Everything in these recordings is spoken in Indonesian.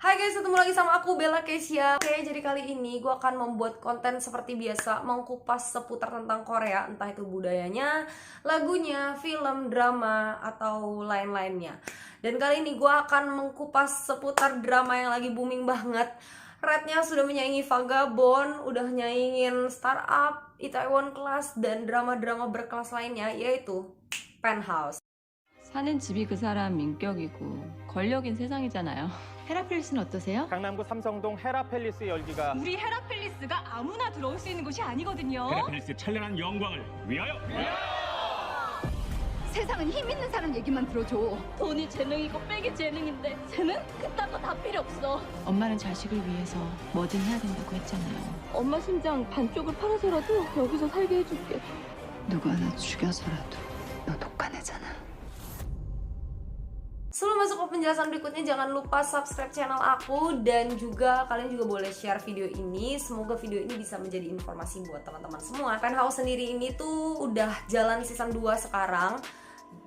Hai guys, ketemu lagi sama aku Bella Kesia. Oke, jadi kali ini gue akan membuat konten seperti biasa, mengkupas seputar tentang Korea, entah itu budayanya, lagunya, film, drama, atau lain-lainnya. Dan kali ini gue akan mengkupas seputar drama yang lagi booming banget. Rate-nya sudah menyaingi Vagabond, udah nyaingin Startup, Itaewon Class, dan drama-drama berkelas lainnya, yaitu Penthouse. 사는 집이 그 사람 인격이고 권력인 세상이잖아요. 헤라클리스는 어떠세요? 강남구 삼성동 헤라팰리스 열기가 우리 헤라팰리스가 아무나 들어올 수 있는 곳이 아니거든요. 헤라팰리스 찬란한 영광을 위하여! 세상은 힘 있는 사람 얘기만 들어줘. 돈이 재능이고 백이 재능인데 쟤는 그딴 거 다 필요 없어. 엄마는 자식을 위해서 뭐든 해야 된다고 했잖아요. 엄마 심장 반쪽을 팔아서라도 여기서 살게 해줄게. 누구 하나 죽여서라도 너 독가내잖아. Sebelum masuk ke penjelasan berikutnya, jangan lupa subscribe channel aku. Dan juga kalian juga boleh share video ini. Semoga video ini bisa menjadi informasi buat teman-teman semua. Penthouse sendiri ini tuh udah jalan season 2 sekarang.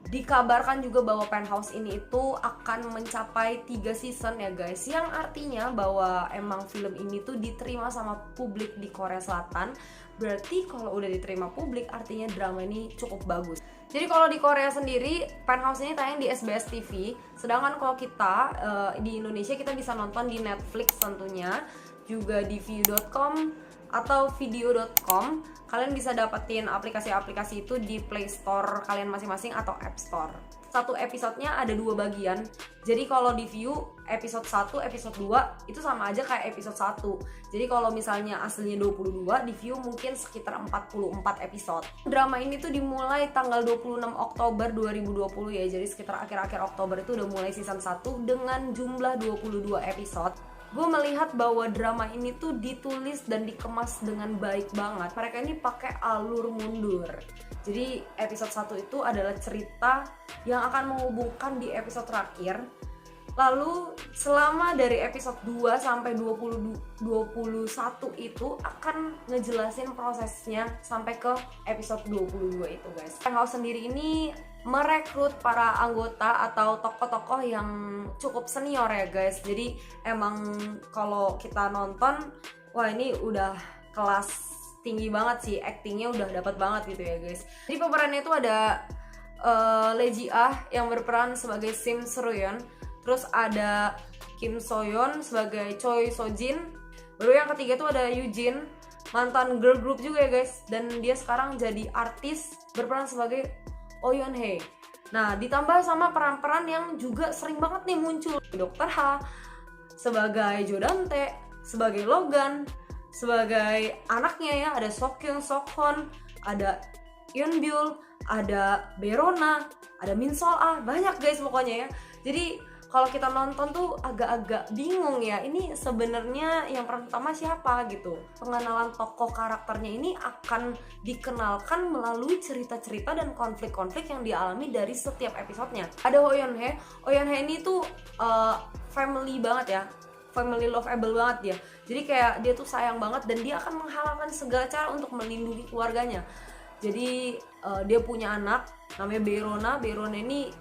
Dikabarkan juga bahwa Penthouse ini itu akan mencapai 3 season ya guys. Yang artinya bahwa emang film ini tuh diterima sama publik di Korea Selatan. Berarti kalau udah diterima publik artinya drama ini cukup bagus. Jadi kalau di Korea sendiri Penthouse ini tayang di SBS TV. Sedangkan kalau kita di Indonesia kita bisa nonton di Netflix tentunya, juga di viu.com atau video.com. Kalian bisa dapetin aplikasi-aplikasi itu di Play Store kalian masing-masing atau App Store. Satu episodenya ada 2 bagian. Jadi kalau di Viu episode 1, episode 2 itu sama aja kayak episode 1. Jadi kalau misalnya aslinya 22, di Viu mungkin sekitar 44 episode. Drama ini tuh dimulai tanggal 26 Oktober 2020 ya. Jadi sekitar akhir-akhir Oktober itu udah mulai season 1 dengan jumlah 22 episode. Gue melihat bahwa drama ini tuh ditulis dan dikemas dengan baik banget. Mereka ini pakai alur mundur. Jadi episode 1 itu adalah cerita yang akan menghubungkan di episode terakhir. Lalu selama dari episode 2 sampai 21 itu akan ngejelasin prosesnya sampai ke episode 22 itu guys. Penthouse sendiri ini merekrut para anggota atau tokoh-tokoh yang cukup senior ya guys. Jadi emang kalau kita nonton, wah ini udah kelas tinggi banget sih, actingnya udah dapat banget gitu ya guys. Jadi pemerannya itu ada Lee Ji-ah yang berperan sebagai Sim Soo-yeon. Terus ada Kim So-yeon sebagai Choi So-jin. Baru yang ketiga tuh ada Yoo-jin, mantan girl group juga ya guys. Dan dia sekarang jadi artis berperan sebagai Oh Yeon-hae. Nah ditambah sama peran-peran yang juga sering banget nih muncul. Dr. Ha sebagai Jo Dante, sebagai Logan, sebagai anaknya ya ada Sok-kyung, Sok-hon, ada Yeon-byul, ada Berona, ada Min Sol-ah, banyak guys pokoknya ya. Jadi kalau kita nonton tuh agak-agak bingung ya, ini sebenarnya yang pertama siapa gitu. Pengenalan tokoh karakternya ini akan dikenalkan melalui cerita-cerita dan konflik-konflik yang dialami dari setiap episodenya. Ada Oh Yeon-hae. Oh Yeon-hae ini tuh family banget ya, family loveable banget dia. Jadi kayak dia tuh sayang banget dan dia akan menghalalkan segala cara untuk melindungi keluarganya. Jadi dia punya anak namanya Berona. Berona ini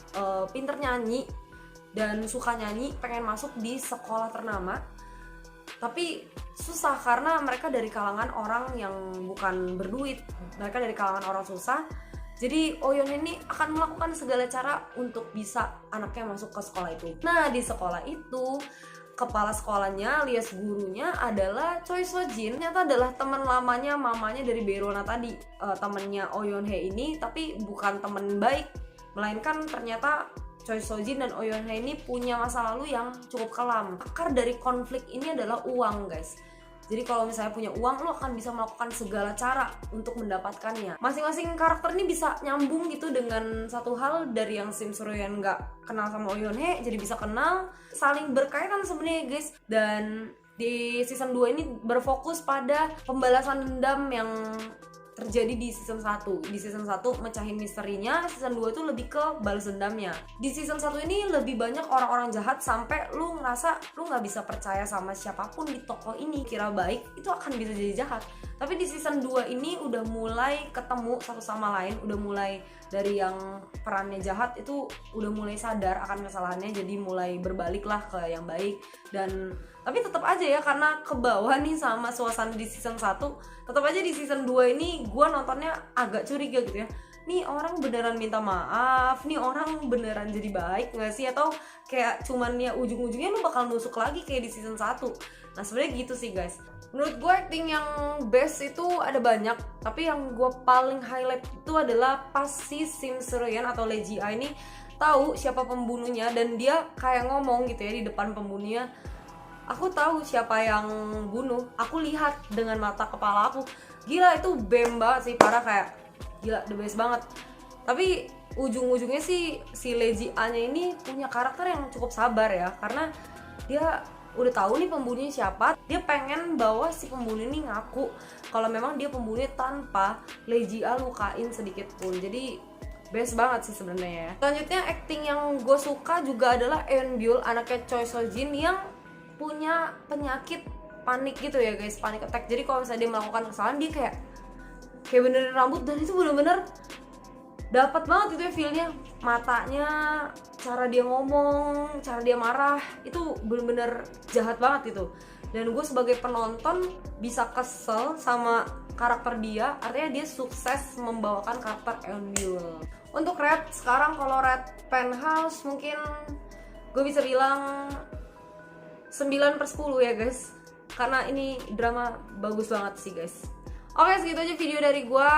pinter nyanyi dan suka nyanyi, pengen masuk di sekolah ternama. Tapi susah karena mereka dari kalangan orang yang bukan berduit. Mereka dari kalangan orang susah. Jadi Oh Yeon ini akan melakukan segala cara untuk bisa anaknya masuk ke sekolah itu. Nah di sekolah itu kepala sekolahnya alias gurunya adalah Choi So-jin. Ternyata adalah teman lamanya mamanya dari Berona tadi, temannya Oh Yeon-hae ini, tapi bukan teman baik, melainkan ternyata Choi So-jin dan Oh Yeon-hae ini punya masa lalu yang cukup kelam. Akar dari konflik ini adalah uang guys. Jadi kalau misalnya punya uang, lo akan bisa melakukan segala cara untuk mendapatkannya. Masing-masing karakter ini bisa nyambung gitu dengan satu hal. Dari yang Sim Soo-yeon gak kenal sama Oh Yeon-hae jadi bisa kenal, saling berkaitan sebenarnya guys. Dan di season 2 ini berfokus pada pembalasan dendam yang terjadi di season 1. Di season 1 mecahin misterinya, season 2 itu lebih ke balas dendamnya. Di season 1 ini lebih banyak orang-orang jahat sampai lu ngerasa lu gak bisa percaya sama siapapun di toko ini. Kira baik, itu akan bisa jadi jahat. Tapi di season 2 ini udah mulai ketemu satu sama lain, udah mulai dari yang perannya jahat itu udah mulai sadar akan kesalahannya, jadi mulai berbalik lah ke yang baik. Dan tapi tetap aja ya, karena ke bawah nih sama suasana di season 1, tetap aja di season 2 ini gue nontonnya agak curiga gitu ya. Nih orang beneran minta maaf, nih orang beneran jadi baik gak sih? Atau kayak cuman ya ujung-ujungnya lu bakal nusuk lagi kayak di season 1. Nah sebenarnya gitu sih guys. Menurut gue acting yang best itu ada banyak, tapi yang gue paling highlight itu adalah pas si Sim Seroyan atau Lee Ji-a ini tahu siapa pembunuhnya, dan dia kayak ngomong gitu ya di depan pembunuhnya, aku tahu siapa yang bunuh, aku lihat dengan mata kepala aku. Gila, itu bem banget sih, parah, kayak gila, the best banget. Tapi ujung-ujungnya sih si Lee Ji-a-nya ini punya karakter yang cukup sabar ya, karena dia udah tahu nih pembunuhnya siapa. Dia pengen bawa si pembunuh ini ngaku kalau memang dia pembunuhnya tanpa Lee Ji-a lukain sedikit pun. Jadi best banget sih sebenarnya ya. Selanjutnya acting yang gue suka juga adalah Eun Byul, anaknya Choi Seo-jin yang punya penyakit panik gitu ya guys, panic attack. Jadi kalau misalnya dia melakukan kesalahan, dia kayak benerin rambut, dan itu bener-bener dapat banget itu ya feel-nya, matanya, cara dia ngomong, cara dia marah, itu bener-bener jahat banget itu. Dan gue sebagai penonton bisa kesel sama karakter dia, artinya dia sukses membawakan karakter Eun Byul. Untuk rate sekarang, kalau rate Penthouse mungkin gue bisa bilang 9/10 ya guys, karena ini drama bagus banget sih guys. Oke, segitu aja video dari gue.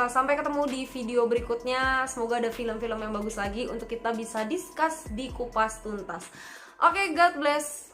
Sampai ketemu di video berikutnya. Semoga ada film-film yang bagus lagi untuk kita bisa discuss di Kupas Tuntas. Oke, God bless.